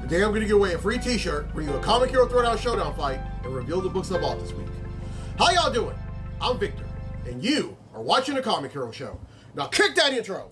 Today I'm going to give away a free t-shirt, bring you a Comic Hero Throwdown Showdown fight, and reveal the books I bought this week. How y'all doing? I'm Victor, and you are watching the Comic Hero Show. Now kick that intro!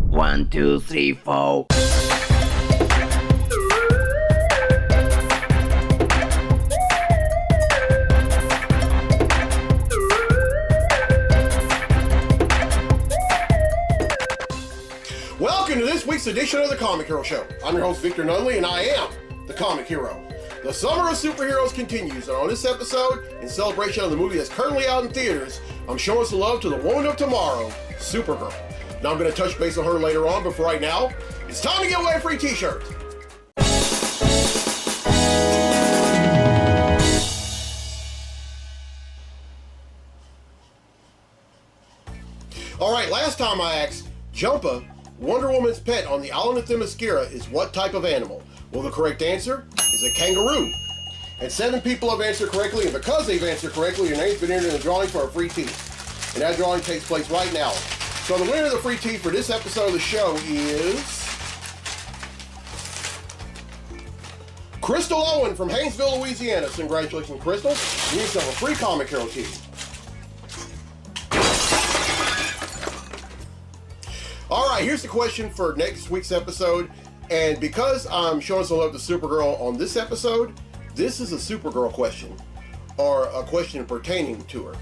One, two, three, four. Welcome to this week's edition of the Comic Hero Show. I'm your host, Victor Nunley, and I am the Comic Hero. The summer of superheroes continues, and on this episode, in celebration of the movie that's currently out in theaters, I'm showing some love to the woman of tomorrow, Supergirl. Now I'm going to touch base on her later on, but for right now, it's time to give away a free t-shirt. Alright, last time I asked, Jumpa, Wonder Woman's pet on the island of Themyscira, is what type of animal? Well, the correct answer is a kangaroo. And 7 people have answered correctly, and because they've answered correctly, your name's been entered in the drawing for a free tee. And that drawing takes place right now. So the winner of the free tee for this episode of the show is Crystal Owen from Haynesville, Louisiana. So congratulations, Crystal. You need yourself a free Comic Hero tee. All right, here's the question for next week's episode. And because I'm showing some love to Supergirl on this episode, this is a Supergirl question, or a question pertaining to her.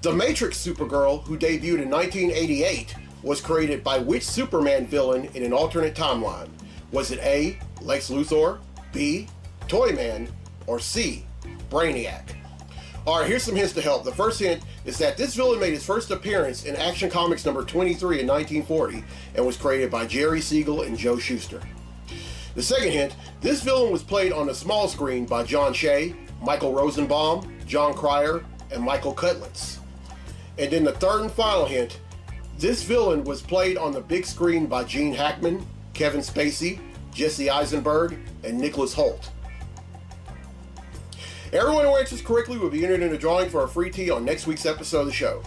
The Matrix Supergirl, who debuted in 1988, was created by which Superman villain in an alternate timeline? Was it A, Lex Luthor, B, Toyman, or C, Brainiac? Alright, here's some hints to help. The first hint is that this villain made his first appearance in Action Comics number 23 in 1940 and was created by Jerry Siegel and Joe Shuster. The second hint, this villain was played on the small screen by John Shea, Michael Rosenbaum, John Cryer, and Michael Cutlitz. And then the third and final hint, this villain was played on the big screen by Gene Hackman, Kevin Spacey, Jesse Eisenberg, and Nicholas Hoult. Everyone who answers correctly will be entered in a drawing for a free tee on next week's episode of the show.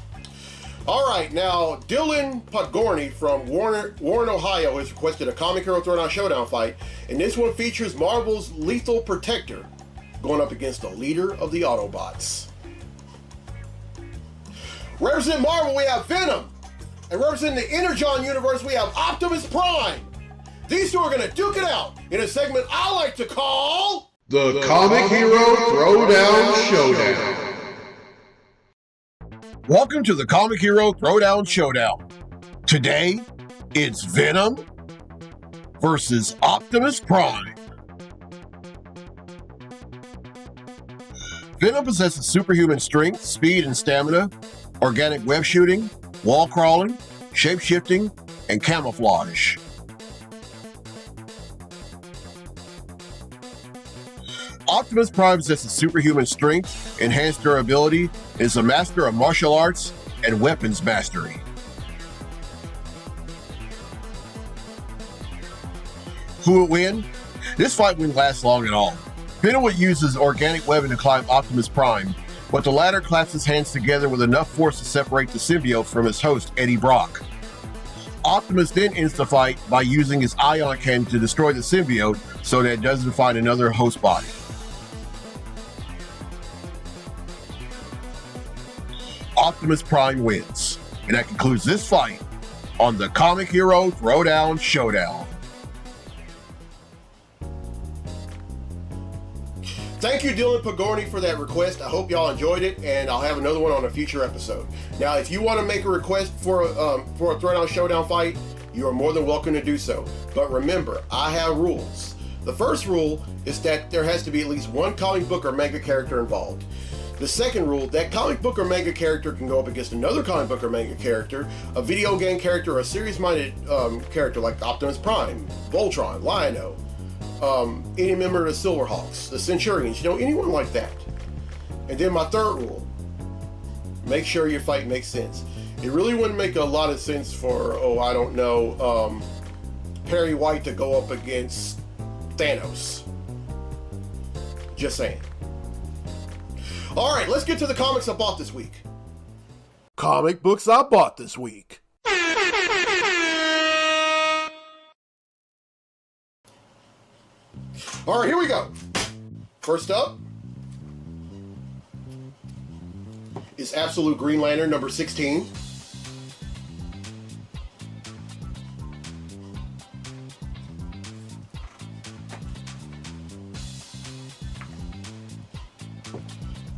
Alright, now Dylan Podgorny from Warren, Ohio has requested a Comic Hero Throwdown Showdown fight, and this one features Marvel's Lethal Protector going up against the leader of the Autobots. Representing Marvel, we have Venom. And representing the Energon universe, we have Optimus Prime. These two are going to duke it out in a segment I like to call the Comic Hero Throwdown Showdown. Welcome to the Comic Hero Throwdown Showdown. Today, it's Venom versus Optimus Prime. Venom possesses superhuman strength, speed, and stamina, organic web shooting, wall crawling, shape-shifting, and camouflage. Optimus Prime possesses superhuman strength, enhanced durability, and is a master of martial arts and weapons mastery. Who will win? This fight wouldn't last long at all. Venom would use his organic weapon to climb Optimus Prime, but the latter claps his hands together with enough force to separate the symbiote from his host, Eddie Brock. Optimus then ends the fight by using his ion cannon to destroy the symbiote so that it doesn't find another host body. Optimus Prime wins, and that concludes this fight on the Comic Hero Throwdown Showdown. Thank you, Dylan Pagorni, for that request. I hope y'all enjoyed it, and I'll have another one on a future episode. Now, if you want to make a request for a Throwdown Showdown fight, you are more than welcome to do so. But remember, I have rules. The first rule is that there has to be at least one comic book or manga character involved. The second rule, that comic book or manga character can go up against another comic book or manga character, a video game character, or a series-minded character like Optimus Prime, Voltron, Lion-O, any member of the Silverhawks, the Centurions, anyone like that. And then my third rule, make sure your fight makes sense. It really wouldn't make a lot of sense for, I don't know, Perry White to go up against Thanos. Just saying. All right, let's get to the comics I bought this week. Comic books I bought this week. All right, here we go. First up is Absolute Green Lantern number 16.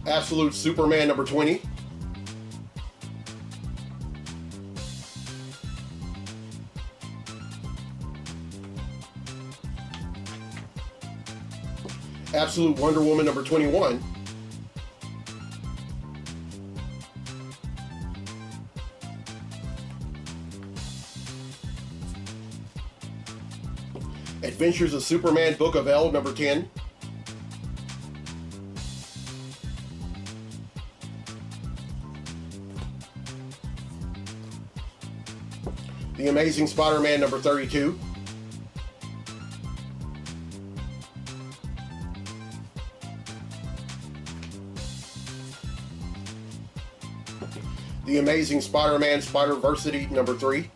Absolute Superman number 20. Absolute Wonder Woman number 21. Adventures of Superman Book of L number 10. The Amazing Spider-Man number 32. The Amazing Spider-Man Spider-Versity number 3.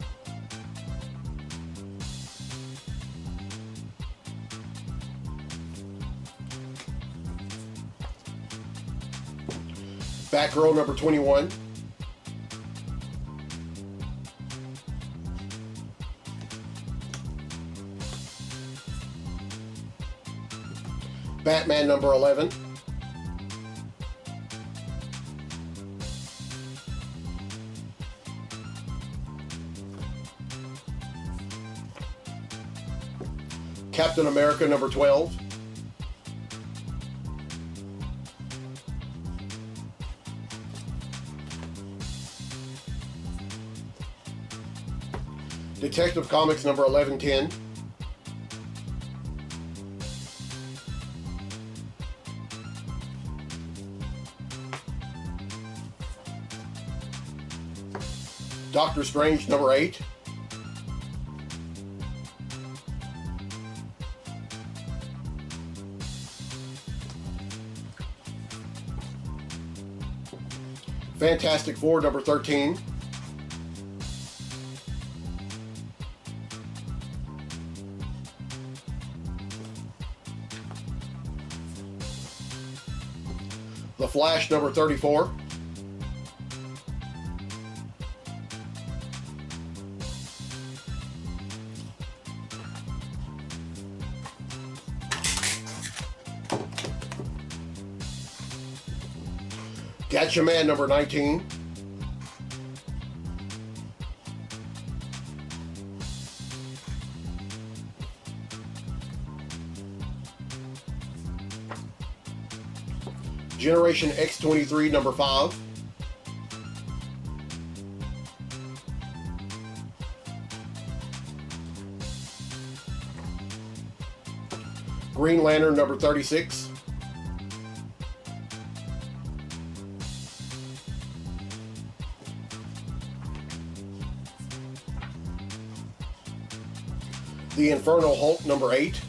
Batgirl number 21. Batman number 11. Captain America number 12. Detective Comics number 1110. Doctor Strange number 8. Fantastic Four number 13. The Flash number 34. Gatchaman number 19. Generation X-23 number 5. Green Lantern number 36. The Infernal Hulk number 8.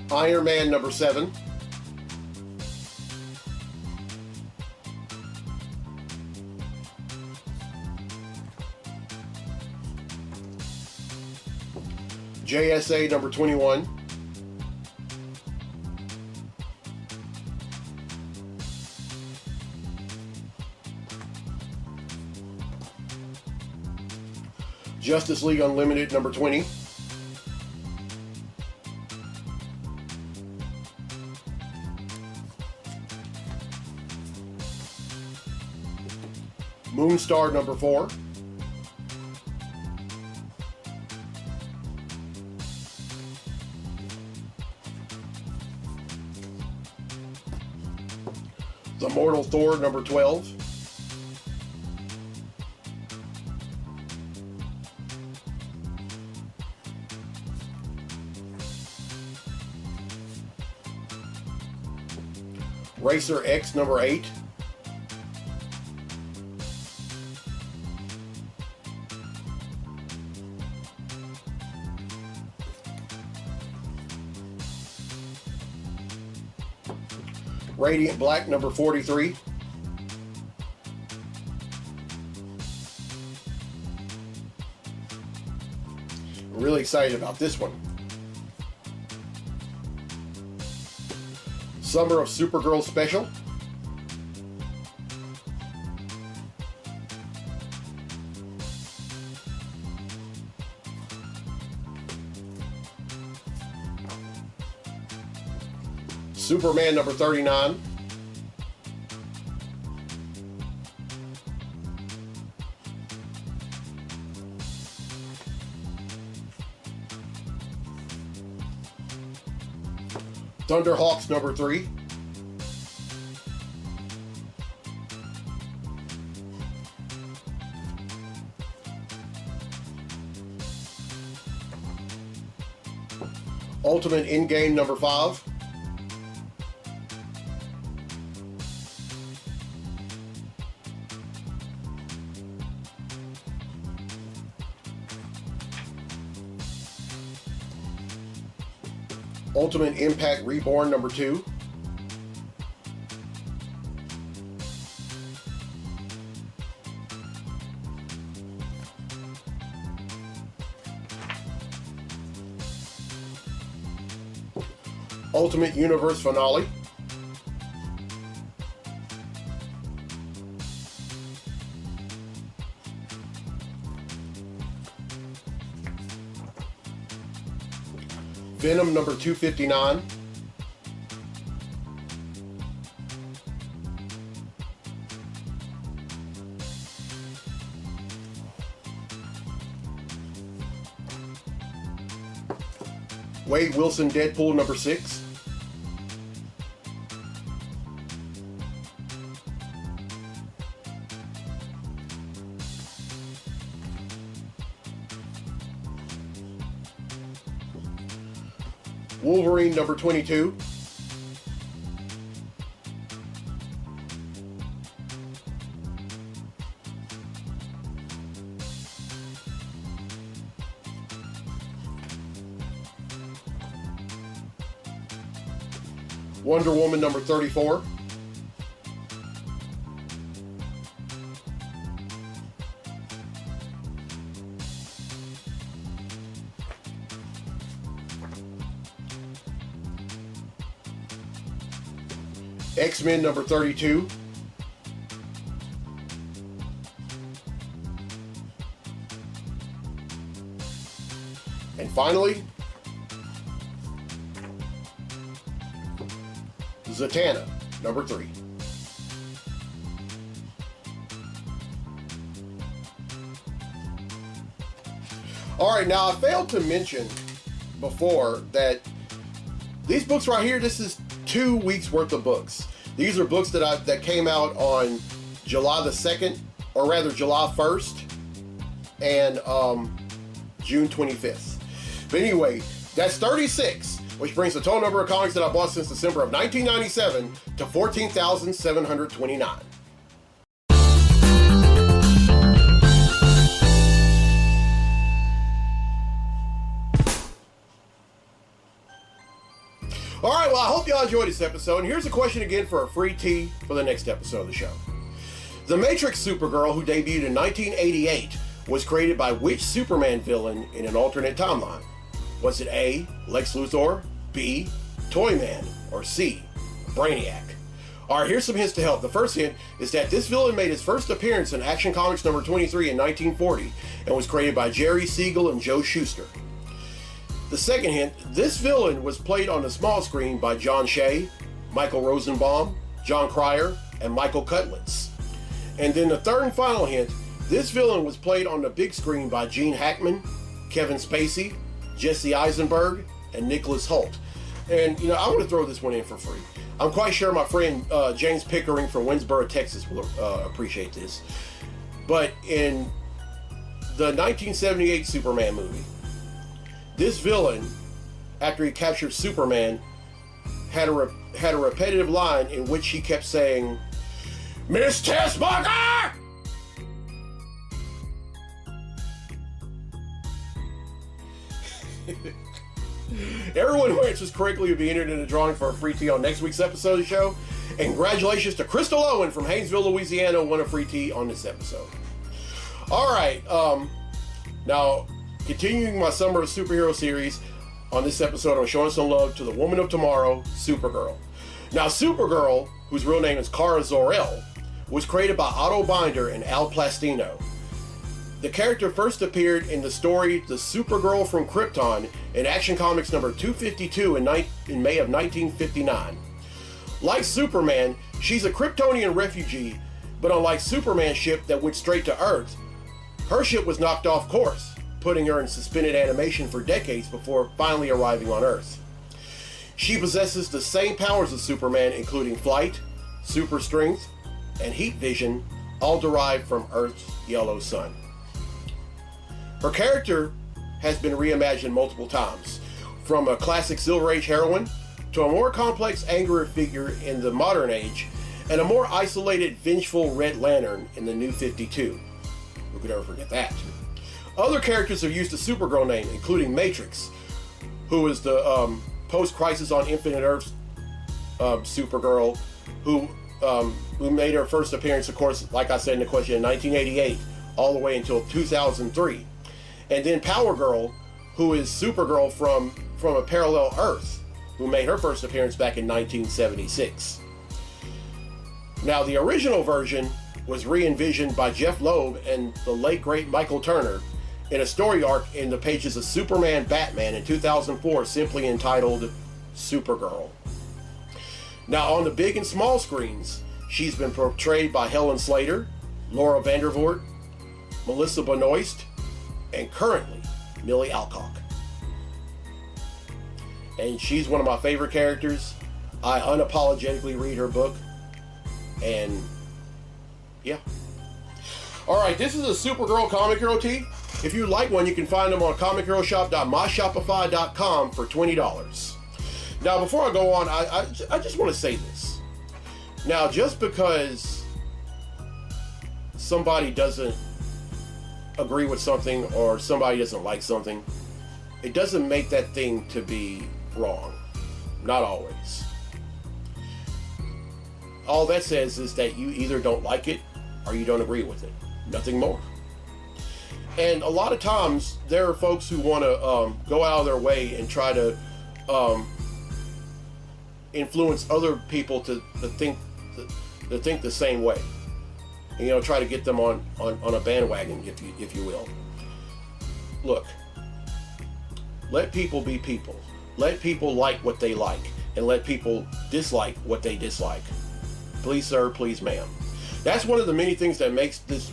Iron Man number 7. JSA number 21. Justice League Unlimited number 20. Moonstar number 4. The Mortal Thor, number 12. Racer X, number 8. Radiant Black, number 43. I'm really excited about this one. Summer of Supergirl Special. Superman, number 39. Thunderhawks, number 3. Ultimate Endgame, number 5. Ultimate Impact Reborn, number 2. Ultimate Universe Finale. Venom, number 259. Wade Wilson Deadpool, number 6. Wolverine, number 22. Wonder Woman, number 34. X-Men, number 32. And finally, Zatanna, number 3. All right, now I failed to mention before that these books right here, this is 2 weeks worth of books. These are books that came out on July the 2nd, or rather July 1st, and June 25th. But anyway, that's 36, which brings the total number of comics that I bought since December of 1997 to 14,729. All right, well, I hope y'all enjoyed this episode. And here's a question again for a free tee for the next episode of the show. The Matrix Supergirl, who debuted in 1988, was created by which Superman villain in an alternate timeline? Was it A, Lex Luthor, B, Toyman, or C, Brainiac? All right, here's some hints to help. The first hint is that this villain made his first appearance in Action Comics number 23 in 1940 and was created by Jerry Siegel and Joe Shuster. The second hint, this villain was played on the small screen by John Shea, Michael Rosenbaum, John Cryer, and Michael Cutlitz. And then the third and final hint, this villain was played on the big screen by Gene Hackman, Kevin Spacey, Jesse Eisenberg, and Nicholas Hoult. And, you know, I want to throw this one in for free. I'm quite sure my friend James Pickering from Winsboro, Texas will appreciate this. But in the 1978 Superman movie, this villain, after he captured Superman, had a repetitive line in which he kept saying, "Miss Tessmacher!" Everyone who answers correctly will be entered in the drawing for a free tea on next week's episode of the show. And congratulations to Crystal Owen from Haynesville, Louisiana, who won a free tea on this episode. All right, now continuing my Summer of Superhero series, on this episode I'm showing some love to the Woman of Tomorrow, Supergirl. Now Supergirl, whose real name is Kara Zor-El, was created by Otto Binder and Al Plastino. The character first appeared in the story The Supergirl from Krypton in Action Comics number 252 in May of 1959. Like Superman, she's a Kryptonian refugee, but unlike Superman's ship that went straight to Earth, her ship was knocked off course, putting her in suspended animation for decades before finally arriving on Earth. She possesses the same powers as Superman, including flight, super strength, and heat vision, all derived from Earth's yellow sun. Her character has been reimagined multiple times, from a classic Silver Age heroine to a more complex, angrier figure in the modern age, and a more isolated, vengeful Red Lantern in the New 52. Who could ever forget that? Other characters have used the Supergirl name, including Matrix, who is the post-Crisis on Infinite Earths Supergirl, who made her first appearance, of course, like I said in the question, in 1988, all the way until 2003. And then Power Girl, who is Supergirl from a parallel Earth, who made her first appearance back in 1976. Now, the original version was re-envisioned by Jeff Loeb and the late great Michael Turner in a story arc in the pages of Superman Batman in 2004, simply entitled Supergirl. Now, on the big and small screens, she's been portrayed by Helen Slater, Laura Vandervoort, Melissa Benoist, and currently Millie Alcock. And she's one of my favorite characters. I unapologetically read her book, and yeah. All right, this is a Supergirl Comic Hero tee. If you like one, you can find them on comicheroshop.myshopify.com for $20. Now, before I go on, I just want to say this. Now, just because somebody doesn't agree with something or somebody doesn't like something, it doesn't make that thing to be wrong. Not always. All that says is that you either don't like it or you don't agree with it. Nothing more. And a lot of times there are folks who want to go out of their way and try to influence other people to think the same way. And, you know, try to get them on a bandwagon, if you will. Look, let people be people. Let people like what they like, and let people dislike what they dislike. Please, sir, please, ma'am. That's one of the many things that makes this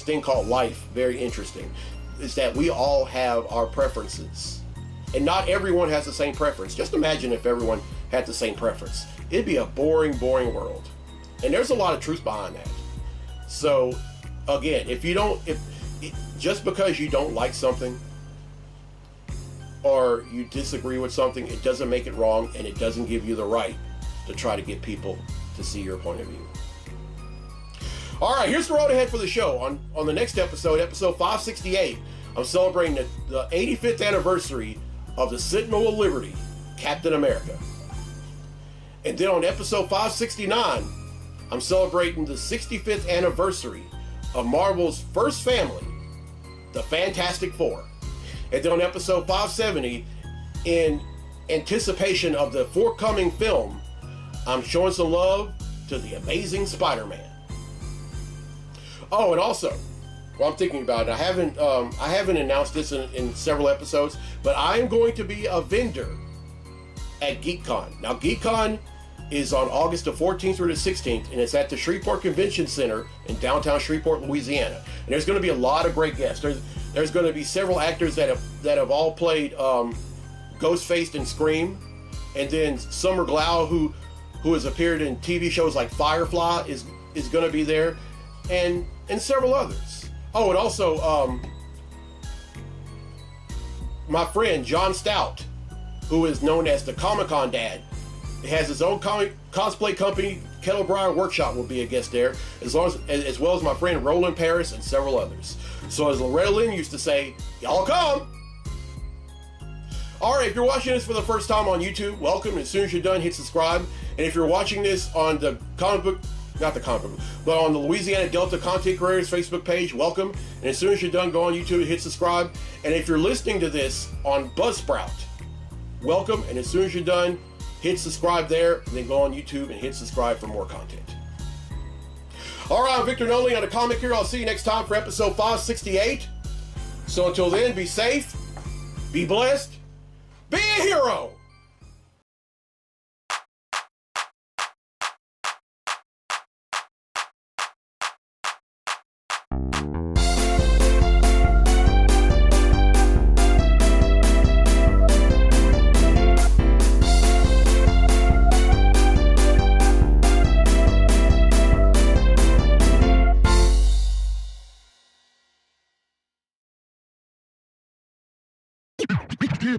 thing called life very interesting, is that we all have our preferences. And not everyone has the same preference. Just imagine if everyone had the same preference. It'd be a boring, boring world. And there's a lot of truth behind that. So, again, just because you don't like something or you disagree with something, it doesn't make it wrong, and it doesn't give you the right to try to get people to see your point of view. All right, here's the road ahead for the show. On the next episode, episode 568, I'm celebrating the 85th anniversary of the Sentinel of Liberty, Captain America. And then on episode 569, I'm celebrating the 65th anniversary of Marvel's first family, the Fantastic Four. And then on episode 570, in anticipation of the forthcoming film, I'm showing some love to the Amazing Spider-Man. Oh, and also, while I'm thinking about it, I haven't announced this in several episodes, but I am going to be a vendor at GeekCon. Now, GeekCon is on August the 14th through the 16th, and it's at the Shreveport Convention Center in downtown Shreveport, Louisiana. And there's going to be a lot of great guests. There's going to be several actors that have all played Ghostface in Scream. and then Summer Glau, who has appeared in TV shows like Firefly, is going to be there, and several others. Oh, and also my friend John Stout, who is known as the Comic-Con Dad. He has his own cosplay company. Kettle Brine Workshop will be a guest there, as well as my friend Roland Paris and several others. So as Loretta Lynn used to say, y'all come! Alright, if you're watching this for the first time on YouTube, welcome. And as soon as you're done, hit subscribe. And if you're watching this on the not the comic book, but on the Louisiana Delta Content Creators Facebook page, welcome. And as soon as you're done, go on YouTube and hit subscribe. And if you're listening to this on Buzzsprout, welcome. And as soon as you're done, hit subscribe there, and then go on YouTube and hit subscribe for more content. Alright, I'm Victor Nolly on the Comic Hero. I'll see you next time for episode 568. So until then, be safe, be blessed, be a hero! You